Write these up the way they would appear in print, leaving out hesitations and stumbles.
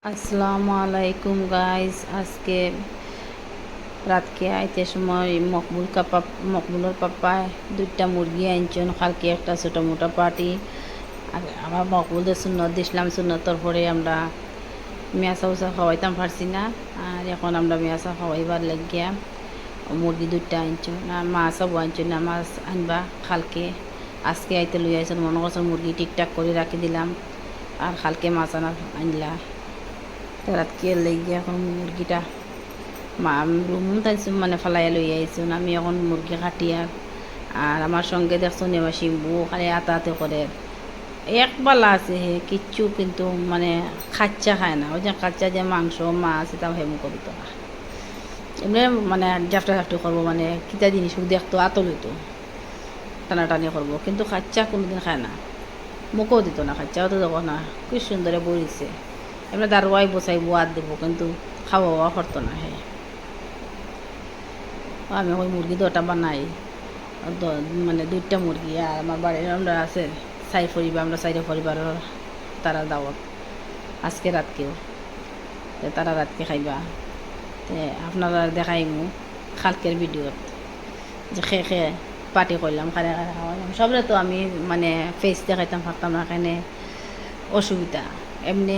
আসসালামু আলাইকুম গাইস। আজকে রাতকে আইতে সময় মকবুলের পাপায় দুইটা মুরগি আনছেন, কালকে একটা ছোটো মোটা পার্টি। আর আমার মকবুলদের সুন্নত দিছিলাম, সুন্নতর পরে আমরা মেয়াসা উসা খাওয়াইতাম পারছি না। আর এখন আমরা মেয়াসা খাওয়াইবার লাগিয়া মুরগি দুইটা আনছেন, আর মাছও আনছেন না, মাছ আনবা কালকে। আজকে আইতে লই আইছেন, মনে করছেন মুরগি ঠিকঠাক করে রাখি দিলাম, আর কালকে মাছ আনলা রাতকে লেগে এখন মুরগিটা রুম তাইছো মানে ফালাইয়া লই আইছো। আমি এখন মুরগি কাটি আর আমার সঙ্গে দেখছো নেওয়া শিম্বু খালি আতাতে করে এক বালা আছে, হে কিচ্ছু কিন্তু মানে খাচ্চা খায় না। ওই যে খাচ্চা যে মাংস মাছ এটাও হেমু করিত না, এমনি মানে জাফটা জাফটি করবো, মানে কিতা জিনিস দেখতো আতল হইতো টানাটানি করবো, কিন্তু খাচ্চা কোনোদিন খায় না, মুখও দিত না। খাচ্চাও তো দেখো না কি সুন্দরে বইছে, এমনি দারোয়াই বসাইবো আর দেবো, কিন্তু খাওয়া করতো না। হ্যাঁ, আমি ওই মুরগি দুটা বানাই, মানে দুইটা মুরগি। আর আমার বাড়ির আমরা আছে আমরা চাইরে পরিবারের তারা দাওয়াত আজকে রাতকেও, তারা রাতকে খাইবা। আপনারা দেখাইমু কালকের ভিডিওত যে খেয়ে পার্টি করলাম, খারে খারে খাওয়াইলাম সবরে। তো আমি মানে ফেস দেখাইতাম পারতাম না, এখানে অসুবিধা। এমনি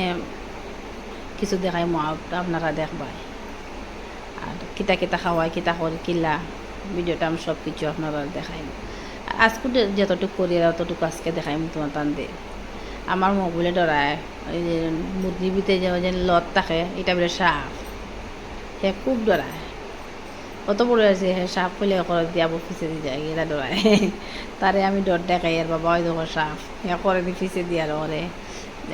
কিছু দেখাই আপনারা দেখবাই, আর কিতা কিতা খাওয়াই কিতা করে কিলা ভিডিওটা আমি সব কিছু আপনারা দেখাই। আজকে যতটুকু করি ততটুকু আজকে দেখাই তোমার টান দিয়ে। আমার মোবাইলে ডরায় ওই যে মুরগির ভিতরে যে লত থাকে, এটা বলে সাপ, সে খুব ডরায়। কত বড় আছে হ্যাঁ, সাপ পেলে করে দিয়া ফিসে দিয়ে যায়, এটা ডরায়। তারে আমি ডর দেখাই, আর বাবা ওই দেখো সাপ, হ্যাঁ করে দিয়ে ফিসে দিয়ে আর ওরে।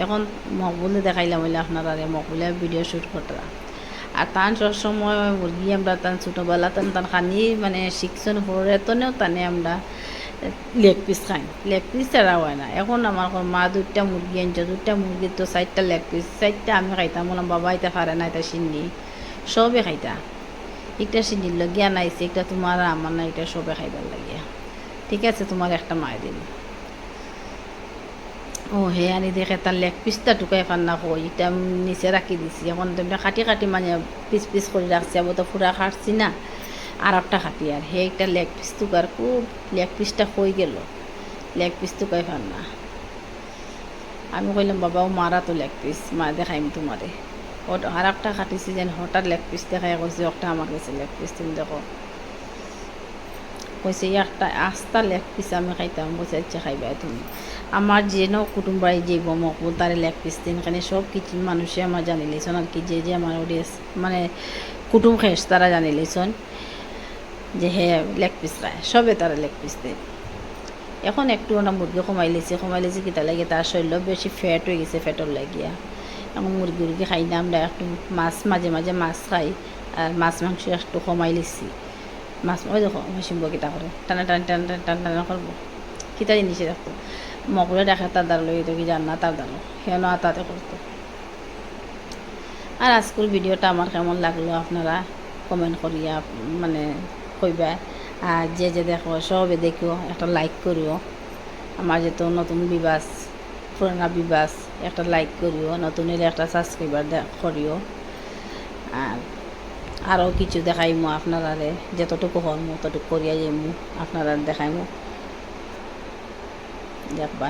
এখন মকবুলে দেখাইলাম হইলে আপনারা মকবুলে ভিডিও শ্যুট করতাম। আর তান সবসময় মুরগি আমরা তান ছোটোবেলা তান খানি মানে শিখছেন পরে তনেও টানে আমরা লেগ পিস খাই, লেগ পিস ছাড়া হয় না। এখন আমার মা দুইটা মুরগি আনছে, দুইটা মুরগির তো 4টা লেগ পিস, 4টা আমি খাইতাম। বললাম বাবা এটা পারে না, এটা সিন্নি সবে খাইতা, একটা সিন্নির লগিয়া নাইছে, একটা তোমার আমার না, এটা সবে খাইবার লাগিয়া। ঠিক আছে, তোমার একটা মায় দিন। ও হে আনি দেখে তার লেগ পিসটা টুকাই ফান্না কই, এটা নিচে রাখি দিছি। এখন তুমি কাটি কাটি মানে পিস পিস করে রাখছি, আবার তো পুরা কাটছি না, আর একটা কাটি। আর হে একটা লেগ পিস টুকার খুব লেগ পিসটা হয়ে গেল, লেগ পিস টুকাই ফান্না। আমি কইলাম বাবা ও মারা তো লেগ পিস, মা দেখাইম তোমারে। আর একটা কাটিছি যেন হঠাৎ লেগ পিস দেখাই কইছে একটা আমার কাছে লেগ পিস তুমি দেখো, কইছে একটা আস্তা লেগ পিস আমি খাইতাম। বলছে আচ্ছা খাইবা তুমি। আমার যেন কুটুম বাড়ি যে মকবুল তারে লেগ পিস দিন, এখানে সব কিছু মানুষে আমার জানি লেছেন আর কি, যে আমার অডিয়েন্স মানে কুটুম খেস তারা জানি লেছেন যে হ্যাঁ লেগ পিস খায়, সবে তারা লেগ পিস দেয়। এখন একটু ওনা মুরগি কমাই লেছি কিতা লাগে, তার শরীর বেশি ফ্যাট হয়ে গেছে, ফ্যাটর লাগিয়া। এখন মুরগি খাই না আমরা, একটু মাছ মাঝে মাঝে মাছ খাই, আর মাছ মাংস একটু কমাই লেছি। মাছ ওই দেখো শিম্ব কিতা করে টানা টানা টানা টানা টানা টানা করবো, কিতা জিনিসে রাখতো মকলে দেখা তার দ্বারা লই তো কি জান না, তার দ্বারা সেন তাতে করতো। আর আজকের ভিডিওটা আমার কেমন লাগলো আপনারা কমেন্ট করিয়া মানে কইবা। আর যে যে দেখো সবে দেখিও একটা লাইক করিও, আমার যেহেতু নতুন বিবাস পুরানা বিবাস একটা লাইক করিও, নতুন এলে একটা সাবস্ক্রাইবার করিও। আর আরও কিছু দেখাইমু আপনারা যতটুকু হরমু ততটুকু করিয়া যাইমু, আপনারা দেখাইমু দেখবা।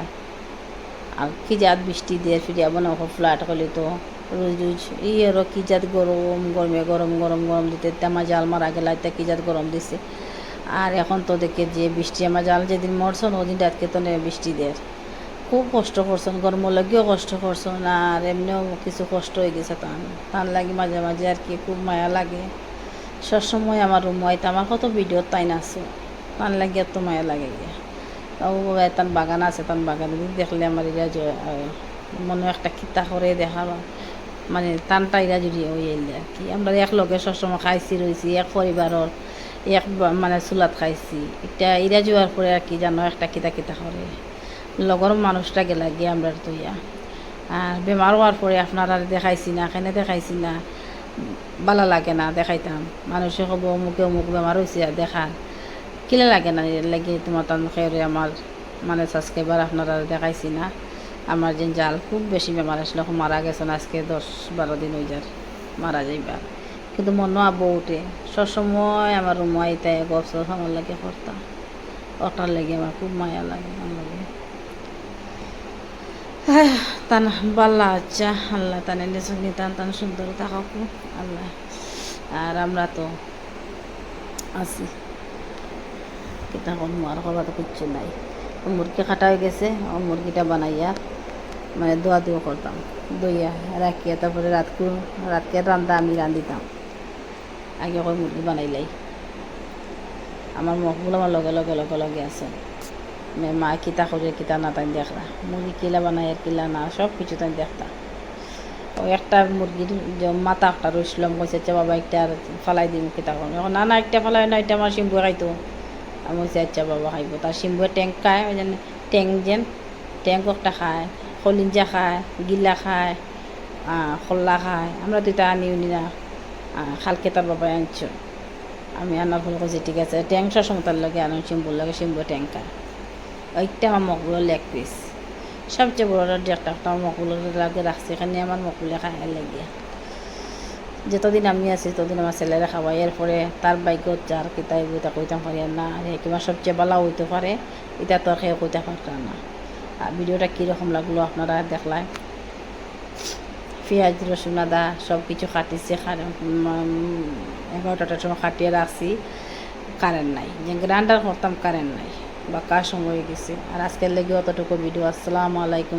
আর কি জাত বৃষ্টি দিয়ে ফিরিয়া বানাও ফ্লাট করলে তো রোজ রোজ আরও কি জাত গরমে গরম গরম গরম দিতে আমার জাল মারা গেলা, এটা কি জাত গরম দিছে। আর এখন তো দেখে যে বৃষ্টি আমার জাল যেদিন মরছন ওদিন রাতকে তো বৃষ্টি দেয়, খুব কষ্ট করছেন, গরম লাগিও কষ্ট করছেন, আর এমনিও কিছু কষ্ট হয়ে গেছে টান লাগে মাঝে মাঝে আর কি, খুব মায়া লাগে। সবসময় আমার রুম হয়তো আমার কত ভিডিও তাই নাচো টান লাগে, এত মায়া লাগে গিয়া। তাও তার বাগান আছে, তার বাগানে দেখলে আমার এরা মনে একটা কিতা করে দেখা মানে টানটা এরা যদি ওই এলে আর কি। আমরা এক লগে সবসময় খাইছি রয়েছি এক পরিবারের, এক মানে চুলাত খাইছি। এটা এরা যাওয়ার পরে আর কি জানো একটা কিতা কিতা করে লগর মানুষটা গেলা গিয়ে আমরা তো ইয়া। আর বেমার হওয়ার পরে আপনারা দেখাইছি না, এখানে দেখাইছি না, ভালো লাগে না দেখাইতাম। মানুষে কব অমুকে অমুক বেমার হয়েছে আর দেখার কিলে লাগে না, লাগে তোমার তার মুখে আমার মানে সাবস্ক্রাইবার আপনারা দেখাইছি না। আমার যে জাল খুব বেশি বেমার আসলে মারা গেছেন আজকে 10-12 দিন হয়ে যার মারা যাইবার, কিন্তু মনে আব্বু উঠে সবসময় আমার রুমা আইতে গছ আমার লাগে করতাম, ওটার লেগে আমার খুব মায়া লাগে আমার লাগে। তান বাল্লা আচ্ছা আল্লাহ তানে নিয়ে টান টান সুন্দর থাকুক আল্লাহ। আর আমরা তো আছি কিতা করবো, আর করবা তো কিচ্ছু নাই। মুরগি কাটা হয়ে গেছে, মুরগিটা বানাইয়া মানে দোয়া দোয়া করতাম, দইয়া রাখিয়া তারপরে রাতকে রান্দা আমি রান্ধিতাম। আগে করে মুরগি বানাইলাই আমার মুখগুলো আমার লগে লগে লগে লগে আছে। মা কিতা করে কিতা না তাই দেখরা, মুরগি কিলা বানাই আর কিলা না সব কিছু তাই দেখতা। ওই একটা মুরগির যে মাথা একটা রইছিলাম, কইছে আচ্ছা বাবা একটা আর ফালাই দিম কিতা করবো, এখন না না একটা ফালাই না, এটা আমার শিম্বু খাইতো। আমি বলছি আচ্ছা বাবা খাইব, তার শিম্বুয়ে ট্যাঙ্ক খায়, ওই যেন ট্যাঙ্ক একটা খায়, খলিঞ্জা খায়, গিলা খায়, খোল্লা খায়। আমরা দুইটা আনিও নি না, খালকে তার বাবাই আনছো। আমি আনার ফলে কইছি ঠিক আছে, ট্যাঙ্ক সসমতার লাগে আনো, শিম্বুর লাগে শিম্বু ট্যাঙ্ক খায়। ওইটা আমার মকগুলো লেগ পিস, সবচেয়ে বড় একটা আমার মকগুলো লাগে রাখছি, এখানে আমার মকগুলো খায় লাগিয়া। যতদিন আমি আছি ততদিন আমার ছেলেরা খাওয়াই, এরপরে তার বাইকত যার কিতাই বইটা কইতাম পারি না, আর কিংবা সবচেয়ে ভালো হইতে পারে এটা তো খেয়ে কইতে পারতাম না। আর ভিডিওটা কীরকম লাগলো আপনারা দেখলাম। পেঁয়াজ রসুন আদা সব কিছু কাটিছে, 11টার সময় কাটিয়ে রাখছি, কারেন্ট নাই, যে গ্রাইন্ডার করতাম কারেন্ট নাই, বা কার সময় গেছে। আর আজকের লেগে অতটুকু ভিডিও। আসসালামু আলাইকুম।